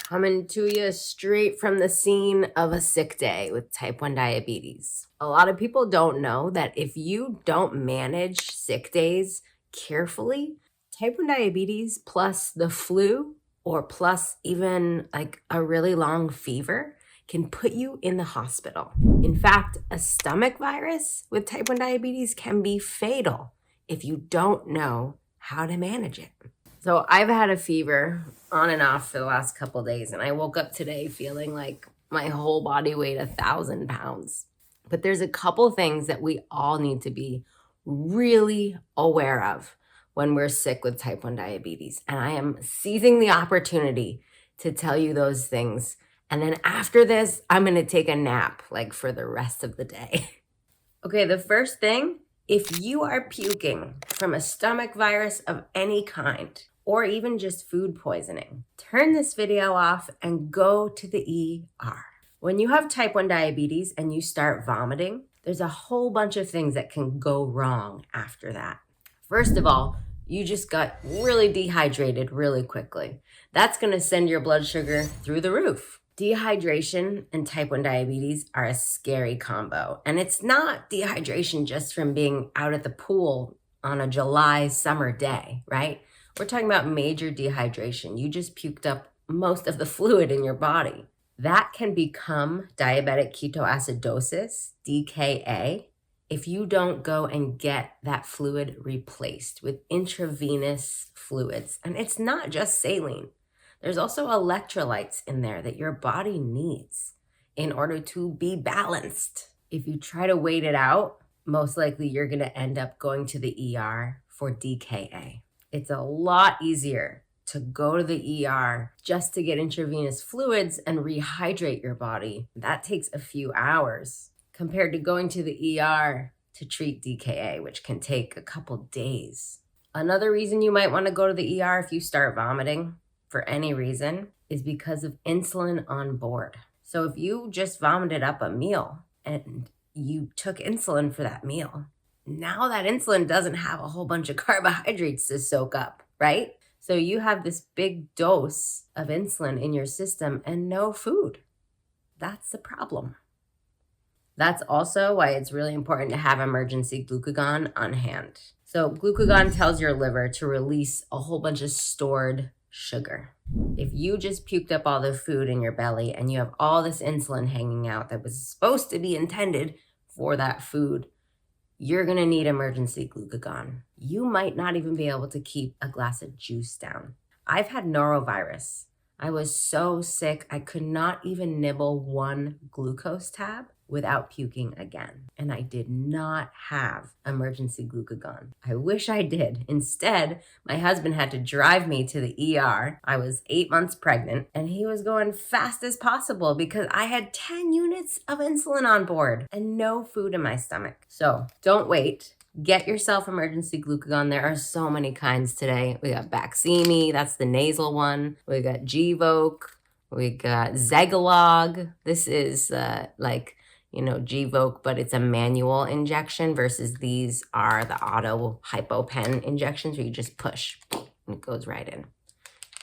Coming to you straight from the scene of a sick day with type 1 diabetes. A lot of people don't know that if you don't manage sick days carefully, type 1 diabetes plus the flu or plus even like a really long fever can put you in the hospital. In fact, a stomach virus with type 1 diabetes can be fatal if you don't know how to manage it. So I've had a fever on and off for the last couple of days, and I woke up today feeling like my whole body weighed 1,000 pounds. But there's a couple things that we all need to be really aware of when we're sick with type 1 diabetes. And I am seizing the opportunity to tell you those things. And then after this, I'm going to take a nap like for the rest of the day. Okay, the first thing, if you are puking from a stomach virus of any kind, or even just food poisoning, turn this video off and go to the ER. When you have type 1 diabetes and you start vomiting, there's a whole bunch of things that can go wrong after that. First of all, you just got really dehydrated really quickly. That's gonna send your blood sugar through the roof. Dehydration and type 1 diabetes are a scary combo. And it's not dehydration just from being out at the pool on a July summer day, right? We're talking about major dehydration. You just puked up most of the fluid in your body. That can become diabetic ketoacidosis, DKA, if you don't go and get that fluid replaced with intravenous fluids. And it's not just saline. There's also electrolytes in there that your body needs in order to be balanced. If you try to wait it out, most likely you're going to end up going to the ER for DKA. It's a lot easier to go to the ER just to get intravenous fluids and rehydrate your body. That takes a few hours compared to going to the ER to treat DKA, which can take a couple days. Another reason you might want to go to the ER if you start vomiting for any reason is because of insulin on board. So if you just vomited up a meal and you took insulin for that meal, now that insulin doesn't have a whole bunch of carbohydrates to soak up, right? So you have this big dose of insulin in your system and no food. That's the problem. That's also why it's really important to have emergency glucagon on hand. So glucagon tells your liver to release a whole bunch of stored sugar. If you just puked up all the food in your belly and you have all this insulin hanging out that was supposed to be intended for that food, you're going to need emergency glucagon. You might not even be able to keep a glass of juice down. I've had norovirus. I was so sick, I could not even nibble one glucose tab without puking again. And I did not have emergency glucagon. I wish I did. Instead, my husband had to drive me to the ER. I was 8 months pregnant and he was going fast as possible because I had 10 units of insulin on board and no food in my stomach. So don't wait. Get yourself emergency glucagon. There are so many kinds today. We got Baqsimi, that's the nasal one. We got Gvoke. We got Zegalogue. This is Gvoke, but it's a manual injection versus these are the auto hypopen injections where you just push and it goes right in.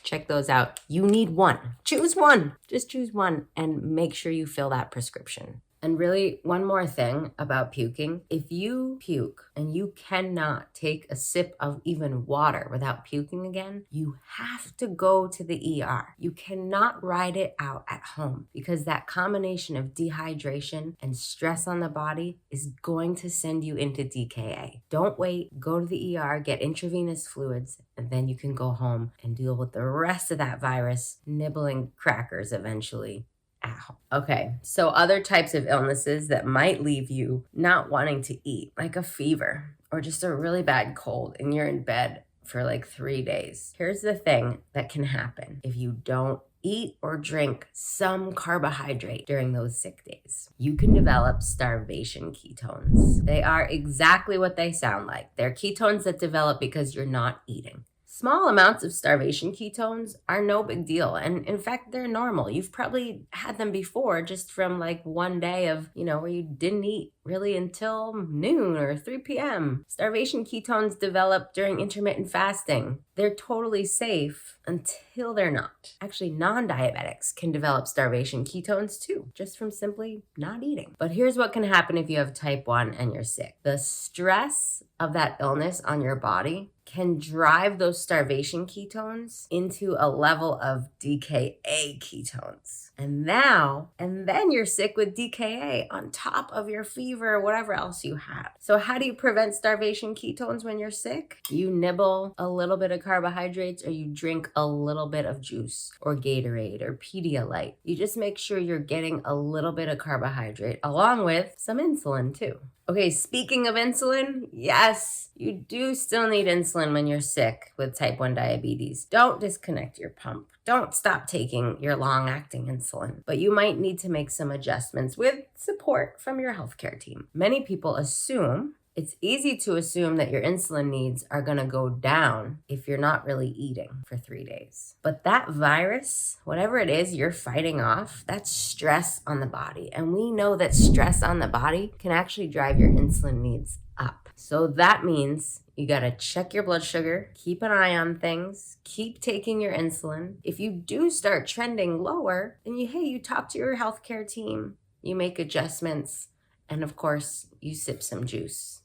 Check those out. You need one. Choose one. Just choose one and make sure you fill that prescription. And really, one more thing about puking. If you puke and you cannot take a sip of even water without puking again, you have to go to the ER. You cannot ride it out at home because that combination of dehydration and stress on the body is going to send you into DKA. Don't wait. Go to the ER, get intravenous fluids, and then you can go home and deal with the rest of that virus, nibbling crackers eventually. Ow. Okay, so other types of illnesses that might leave you not wanting to eat, like a fever or just a really bad cold and you're in bed for like 3 days. Here's the thing that can happen if you don't eat or drink some carbohydrate during those sick days. You can develop starvation ketones. They are exactly what they sound like. They're ketones that develop because you're not eating. Small amounts of starvation ketones are no big deal. And in fact, they're normal. You've probably had them before just from like one day of, where you didn't eat really until noon or 3 p.m. Starvation ketones develop during intermittent fasting. They're totally safe. until they're not. Actually, non-diabetics can develop starvation ketones too, just from simply not eating. But here's what can happen if you have type 1 and you're sick. The stress of that illness on your body can drive those starvation ketones into a level of DKA ketones. And then you're sick with DKA on top of your fever or whatever else you have. So how do you prevent starvation ketones when you're sick? You nibble a little bit of carbohydrates, or you drink a little bit of juice or Gatorade or Pedialyte. You just make sure you're getting a little bit of carbohydrate along with some insulin too. Okay, speaking of insulin, yes, you do still need insulin when you're sick with type 1 diabetes. Don't disconnect your pump. Don't stop taking your long-acting insulin, but you might need to make some adjustments with support from your healthcare team. Many people assume it's easy to assume that your insulin needs are going to go down if you're not really eating for 3 days. But that virus, whatever it is you're fighting off, that's stress on the body. And we know that stress on the body can actually drive your insulin needs up. So that means you got to check your blood sugar, keep an eye on things, keep taking your insulin. If you do start trending lower, then you talk to your healthcare team, you make adjustments, and of course, you sip some juice.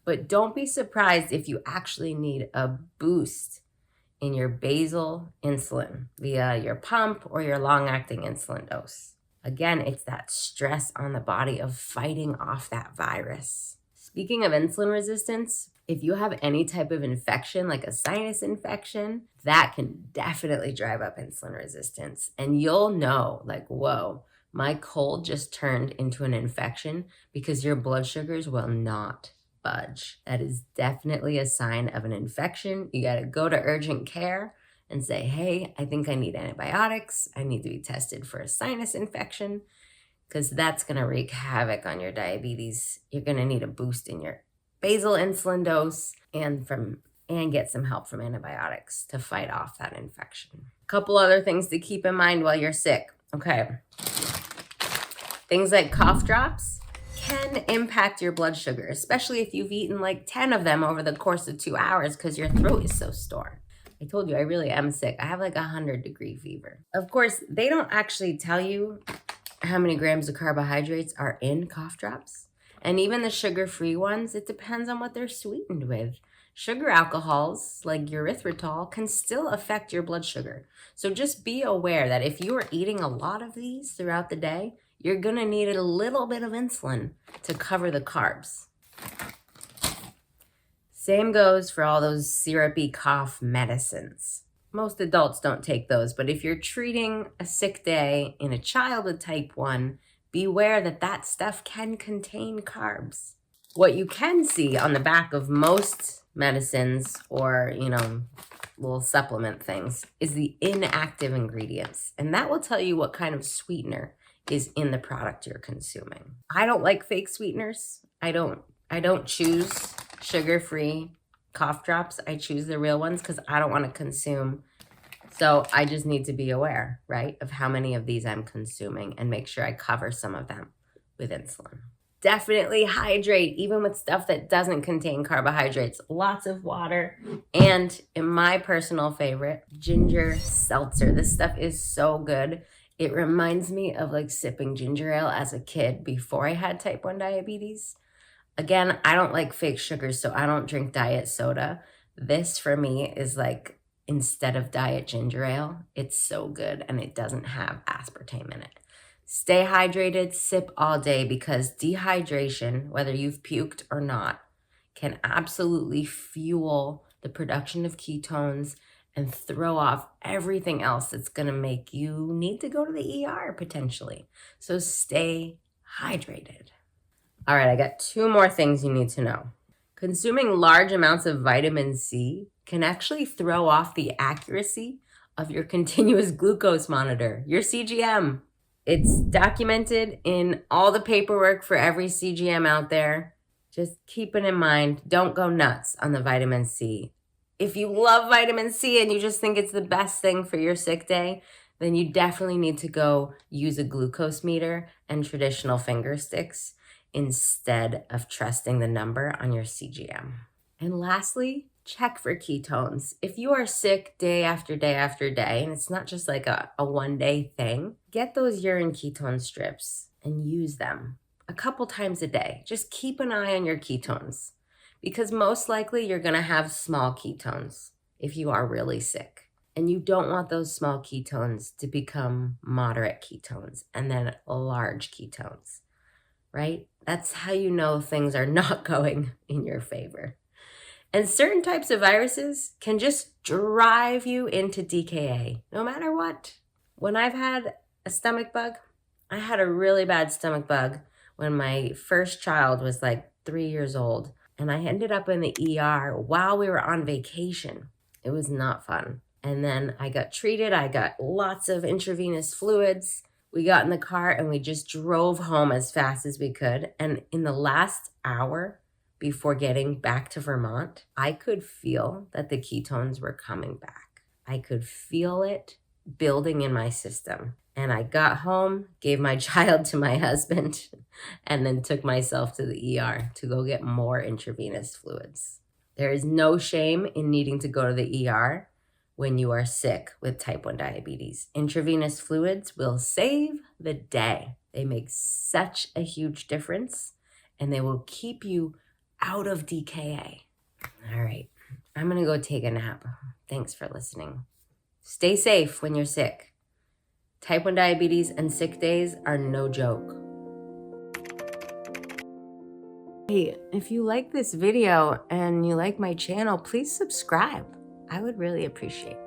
But don't be surprised if you actually need a boost in your basal insulin via your pump or your long-acting insulin dose. Again, it's that stress on the body of fighting off that virus. Speaking of insulin resistance, if you have any type of infection, like a sinus infection, that can definitely drive up insulin resistance. And you'll know, like, whoa, my cold just turned into an infection because your blood sugars will not budge. That is definitely a sign of an infection. You got to go to urgent care and say, hey, I think I need antibiotics. I need to be tested for a sinus infection, because that's going to wreak havoc on your diabetes. You're going to need a boost in your basal insulin dose and get some help from antibiotics to fight off that infection. A couple other things to keep in mind while you're sick. Okay. Things like cough drops can impact your blood sugar, especially if you've eaten like 10 of them over the course of 2 hours because your throat is so sore. I told you I really am sick. I have like 100-degree fever. Of course, they don't actually tell you how many grams of carbohydrates are in cough drops. And even the sugar-free ones, it depends on what they're sweetened with. Sugar alcohols like erythritol can still affect your blood sugar. So just be aware that if you are eating a lot of these throughout the day, you're going to need a little bit of insulin to cover the carbs. Same goes for all those syrupy cough medicines. Most adults don't take those, but if you're treating a sick day in a child with type 1, beware that that stuff can contain carbs. What you can see on the back of most medicines or, little supplement things is the inactive ingredients. And that will tell you what kind of sweetener is in the product you're consuming. I don't like fake sweeteners. I don't choose sugar-free cough drops. I choose the real ones because I don't want to consume. So I just need to be aware, right, of how many of these I'm consuming and make sure I cover some of them with insulin. Definitely hydrate, even with stuff that doesn't contain carbohydrates. Lots of water. And in my personal favorite, ginger seltzer. This stuff is so good. It reminds me of like sipping ginger ale as a kid before I had type 1 diabetes. Again, I don't like fake sugars, so I don't drink diet soda. This for me is like, instead of diet ginger ale, it's so good and it doesn't have aspartame in it. Stay hydrated, sip all day, because dehydration, whether you've puked or not, can absolutely fuel the production of ketones and throw off everything else that's going to make you need to go to the ER potentially. So stay hydrated. All right, I got 2 more things you need to know. Consuming large amounts of vitamin C can actually throw off the accuracy of your continuous glucose monitor, your CGM. It's documented in all the paperwork for every CGM out there. Just keep it in mind. Don't go nuts on the vitamin C. If you love vitamin C and you just think it's the best thing for your sick day, then you definitely need to go use a glucose meter and traditional finger sticks instead of trusting the number on your CGM. And lastly, check for ketones. If you are sick day after day after day, and it's not just like a one-day thing, get those urine ketone strips and use them a couple times a day. Just keep an eye on your ketones because most likely you're gonna have small ketones if you are really sick. And you don't want those small ketones to become moderate ketones and then large ketones, right? That's how you know things are not going in your favor. And certain types of viruses can just drive you into DKA, no matter what. When I've had a stomach bug, I had a really bad stomach bug when my first child was like 3 years old, and I ended up in the ER while we were on vacation. It was not fun. And then I got treated. I got lots of intravenous fluids. We got in the car and we just drove home as fast as we could. And in the last hour before getting back to Vermont, I could feel that the ketones were coming back. I could feel it building in my system. And I got home, gave my child to my husband, and then took myself to the ER to go get more intravenous fluids. There is no shame in needing to go to the ER when you are sick with type 1 diabetes. Intravenous fluids will save the day. They make such a huge difference, and they will keep you out of DKA. All right, I'm gonna go take a nap. Thanks for listening. Stay safe when you're sick. Type 1 diabetes and sick days are no joke. Hey, if you like this video and you like my channel, please subscribe. I would really appreciate it.